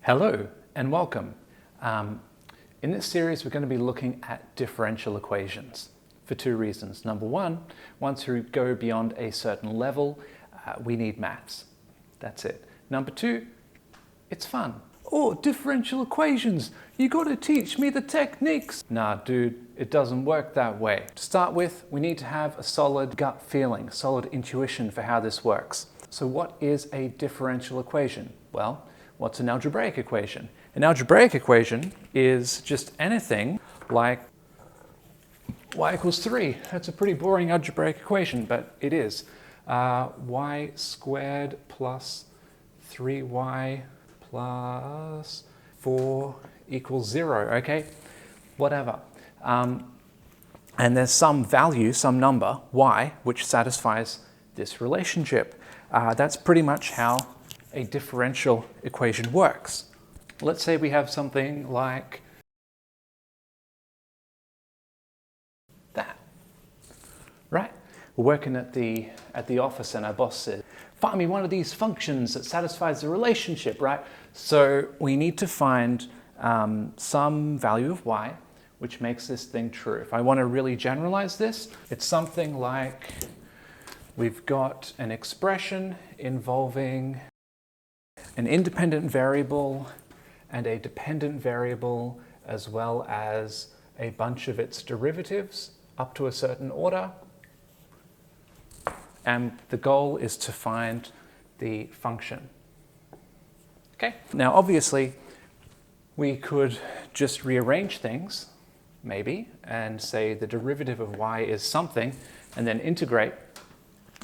Hello and welcome. In this series we're going to be looking at differential equations for two reasons. Number one, once we go beyond a certain level, we need maths. That's it. Number two, it's fun. Oh, differential equations, you got to teach me the techniques. Nah, dude, it doesn't work that way. To start with, we need to have a solid gut feeling, solid intuition for how this works. So what is a differential equation? Well, what's an algebraic equation? An algebraic equation is just anything like y equals 3. That's a pretty boring algebraic equation, but it is. Y squared plus 3y plus 4 equals 0, okay? Whatever. And there's some value, some number, y, which satisfies this relationship. That's pretty much how a differential equation works. Let's say we have something like that, right? We're working at the office and our boss says, find me one of these functions that satisfies the relationship, right? So we need to find some value of y which makes this thing true. If I want to really generalize this, it's something like we've got an expression involving an independent variable and a dependent variable, as well as a bunch of its derivatives up to a certain order. And the goal is to find the function. Okay. Now, obviously, we could just rearrange things, maybe, and say the derivative of y is something, and then integrate,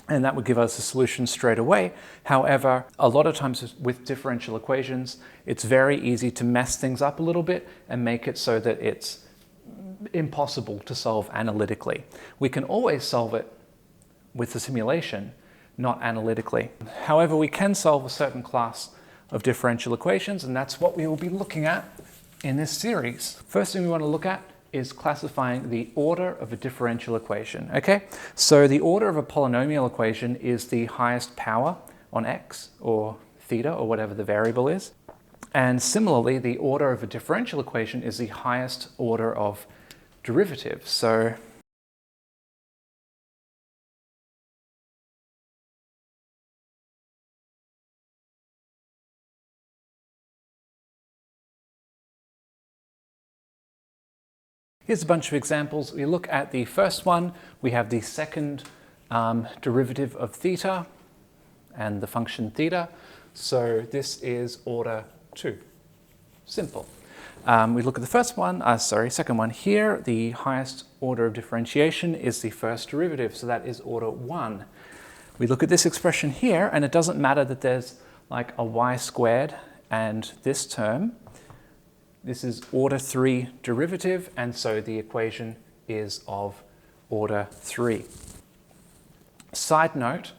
and that would give us a solution straight away. However, a lot of times with differential equations, it's very easy to mess things up a little bit and make it so that it's impossible to solve analytically. We can always solve it with the simulation, not analytically. However, we can solve a certain class of differential equations, and that's what we will be looking at in this series. First thing we want to look at is classifying the order of a differential equation, okay? So the order of a polynomial equation is the highest power on x, or theta, or whatever the variable is. And similarly, the order of a differential equation is the highest order of derivatives. So here's a bunch of examples. We look at the first one. We have the second derivative of theta and the function theta. So this is order 2. Simple. We look at the second one here. The highest order of differentiation is the first derivative, so that is order 1. We look at this expression here, and it doesn't matter that there's like a y squared and this term. This is order 3 derivative, and so the equation is of order 3. Side note,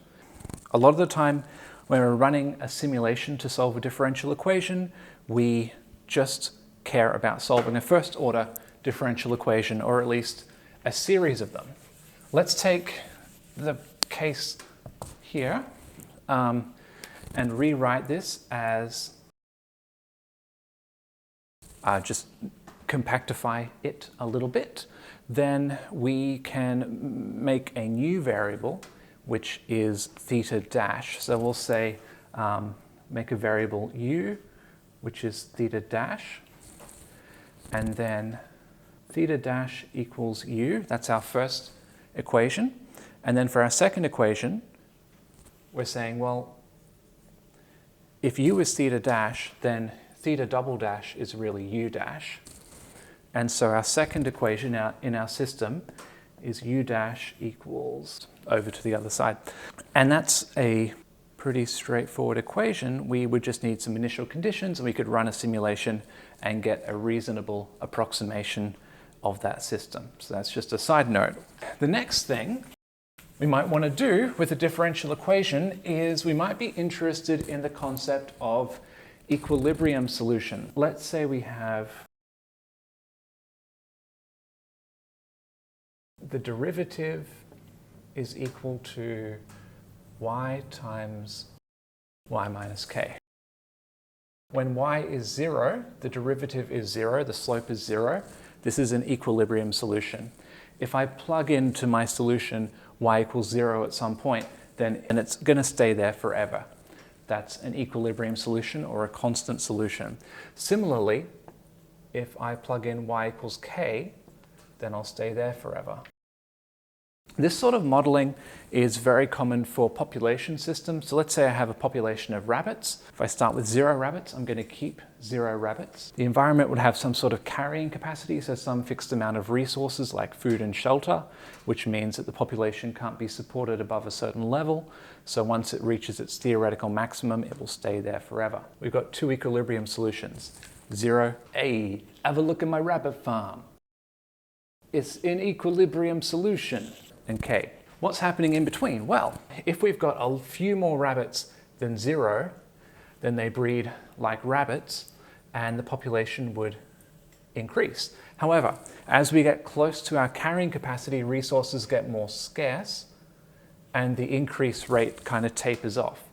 a lot of the time when we're running a simulation to solve a differential equation, we just care about solving a first order differential equation, or at least a series of them. Let's take the case here and rewrite this as just compactify it a little bit. Then we can make a new variable, which is theta dash. So we'll say make a variable u, which is theta dash, and then theta dash equals u. That's our first equation. And then for our second equation, we're saying, well, if u is theta dash, then theta double dash is really u dash. And so our second equation in our system is u dash equals over to the other side. And that's a pretty straightforward equation. We would just need some initial conditions, and we could run a simulation and get a reasonable approximation of that system. So that's just a side note. The next thing we might want to do with a differential equation is we might be interested in the concept of equilibrium solution. Let's say we have the derivative is equal to y times y minus k. When y is 0, the derivative is 0, the slope is 0. This is an equilibrium solution. If I plug into my solution y equals 0 at some point, then it's going to stay there forever. That's an equilibrium solution or a constant solution. Similarly, if I plug in y equals k, then I'll stay there forever. This sort of modeling is very common for population systems. So let's say I have a population of rabbits. If I start with 0 rabbits, I'm going to keep 0 rabbits. The environment would have some sort of carrying capacity, so some fixed amount of resources like food and shelter, which means that the population can't be supported above a certain level. So once it reaches its theoretical maximum, it will stay there forever. We've got two equilibrium solutions. 0, hey, have a look at my rabbit farm. It's an equilibrium solution. And k. What's happening in between? Well, if we've got a few more rabbits than 0, then they breed like rabbits and the population would increase. However, as we get close to our carrying capacity, resources get more scarce and the increase rate kind of tapers off.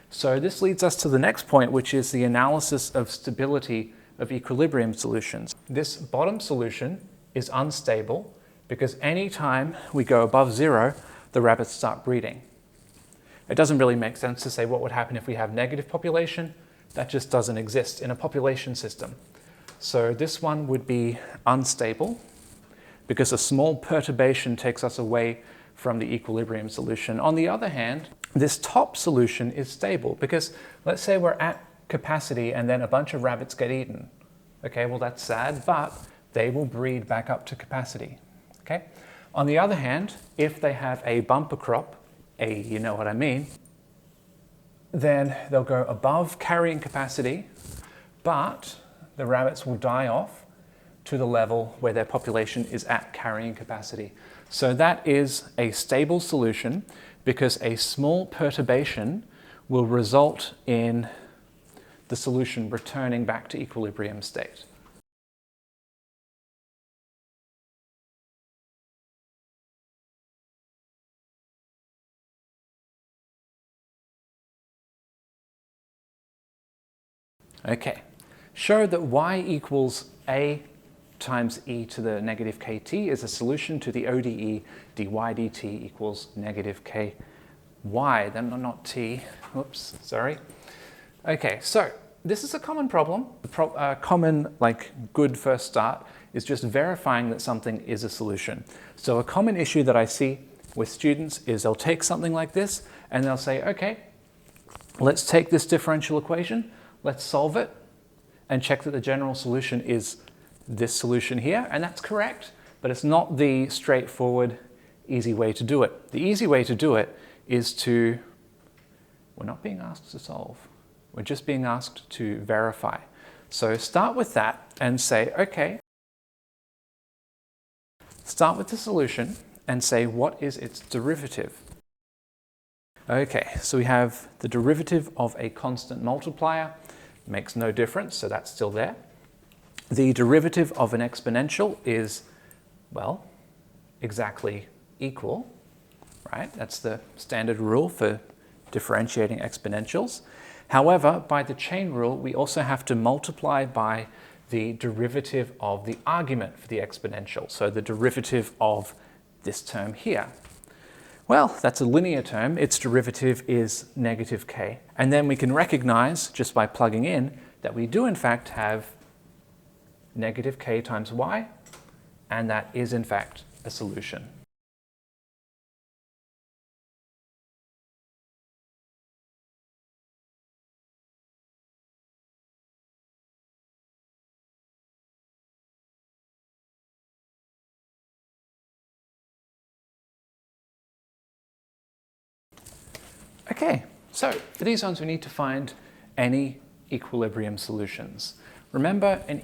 So this leads us to the next point, which is the analysis of stability of equilibrium solutions. This bottom solution is unstable because any time we go above 0, the rabbits start breeding. It doesn't really make sense to say what would happen if we have negative population. That just doesn't exist in a population system. So this one would be unstable because a small perturbation takes us away from the equilibrium solution. On the other hand, this top solution is stable because let's say we're at capacity and then a bunch of rabbits get eaten. Okay, well that's sad, but they will breed back up to capacity. Okay. On the other hand, if they have a bumper crop, you know what I mean, then they'll go above carrying capacity, but the rabbits will die off to the level where their population is at carrying capacity. So that is a stable solution because a small perturbation will result in the solution returning back to equilibrium state. Okay, show that y equals a times e to the negative kt is a solution to the ODE dy dt equals negative ky, then not t, oops, sorry. Okay, so this is a common problem. A common, good first start is just verifying that something is a solution. So a common issue that I see with students is they'll take something like this and they'll say, okay, let's take this differential equation, let's solve it and check that the general solution is this solution here, and that's correct, but it's not the straightforward, easy way to do it. The easy way to do it is we're not being asked to solve, we're just being asked to verify. So start with that and say, okay, start with the solution and say, what is its derivative? Okay, so we have the derivative of a constant multiplier. Makes no difference, so that's still there. The derivative of an exponential is, well, exactly equal, right? That's the standard rule for differentiating exponentials. However, by the chain rule, we also have to multiply by the derivative of the argument for the exponential, so the derivative of this term here. Well, that's a linear term. Its derivative is negative k. And then we can recognize, just by plugging in, that we do in fact have negative k times y, and that is in fact a solution. Okay, so for these ones we need to find any equilibrium solutions. Remember, an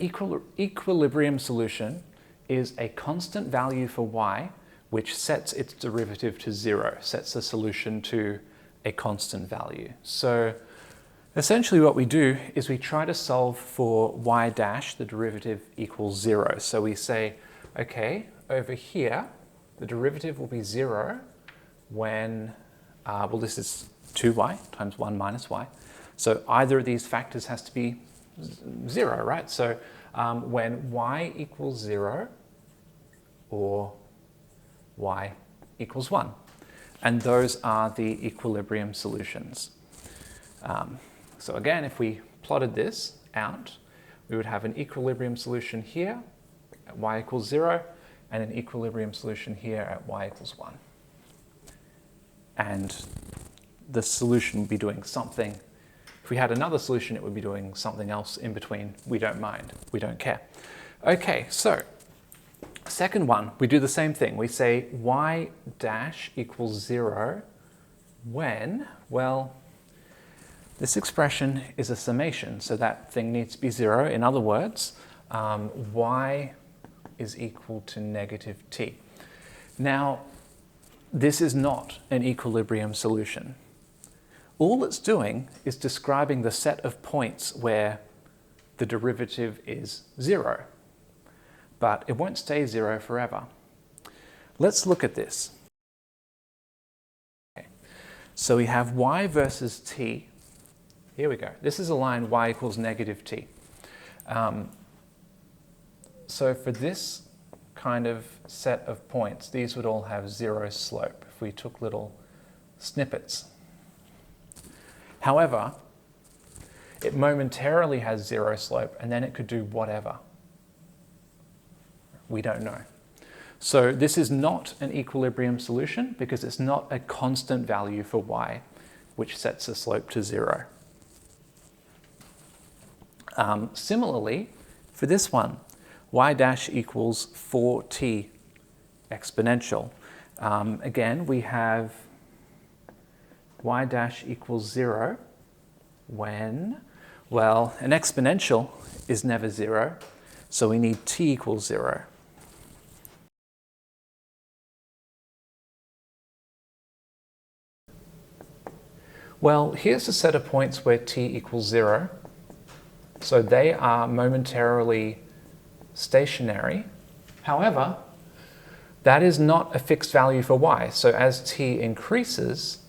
equilibrium solution is a constant value for y which sets its derivative to 0, sets the solution to a constant value. So essentially what we do is we try to solve for y dash, the derivative equals 0. So we say, okay, over here, the derivative will be 0 when, well, this is 2y times 1 minus y. So either of these factors has to be 0, right? So when y equals 0 or y equals 1. And those are the equilibrium solutions. So again, if we plotted this out, we would have an equilibrium solution here at y equals 0 and an equilibrium solution here at y equals 1. And the solution would be doing something. If we had another solution, it would be doing something else in between. We don't mind. We don't care. Okay, so second one, we do the same thing. We say y dash equals 0 when, well, this expression is a summation, so that thing needs to be 0. In other words, y is equal to negative t. Now, this is not an equilibrium solution. All it's doing is describing the set of points where the derivative is 0. But it won't stay 0 forever. Let's look at this. Okay. So we have y versus t. Here we go. This is a line y equals negative t. So for this kind of set of points, these would all have 0 slope if we took little snippets. However, it momentarily has 0 slope and then it could do whatever. We don't know. So this is not an equilibrium solution because it's not a constant value for y, which sets the slope to 0. Similarly, for this one, y dash equals 4t exponential. Again, we have y dash equals 0 when, well, an exponential is never 0, so we need t equals 0. Well, here's a set of points where t equals 0. So they are momentarily stationary. However, that is not a fixed value for y. So as t increases,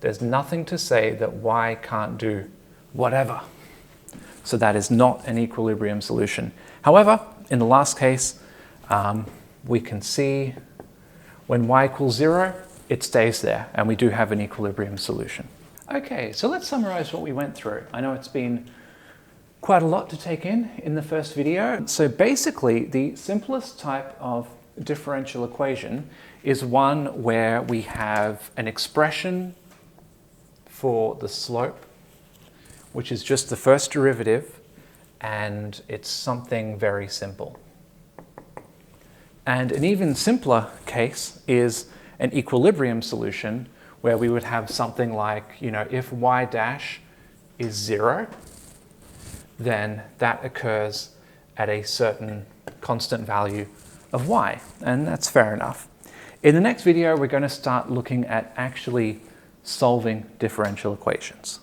there's nothing to say that y can't do whatever. So that is not an equilibrium solution. However, in the last case, we can see when y equals 0, it stays there, and we do have an equilibrium solution. Okay, so let's summarize what we went through. I know it's been quite a lot to take in the first video. So basically, the simplest type of differential equation is one where we have an expression for the slope, which is just the first derivative, and it's something very simple. And an even simpler case is an equilibrium solution where we would have something like, if y dash is 0, then that occurs at a certain constant value of y, and that's fair enough. In the next video, we're going to start looking at actually solving differential equations.